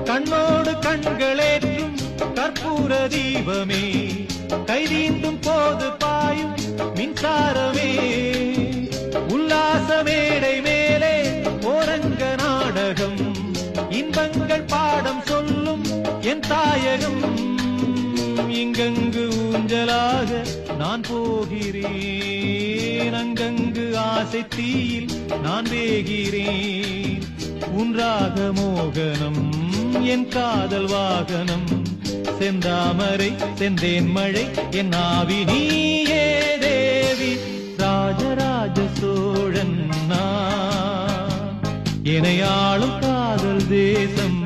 கண்ணோடு கண்களேற்றும் கற்பூர தீபமே, கைதீண்டும் போது பாயும் மின்சாரமே, உல்லாச மேடை மேலே ஓரங்க நாடகம், இன்பங்கள் பாடம் சொல்லும் என் தாயகம். இங்கங்கு ஊஞ்சலாக நான் போகிறேன், அங்கங்கு ஆசை தீயில் நான் வேகிறேன். உன்றாக மோகனம் என் காதல் வாகனம், செந்தாமரை செந்தேன் மழை என் ஆவி நீயே தேவி. ராஜராஜ சோழன் நான், எனையாளும் காதல் தேசம்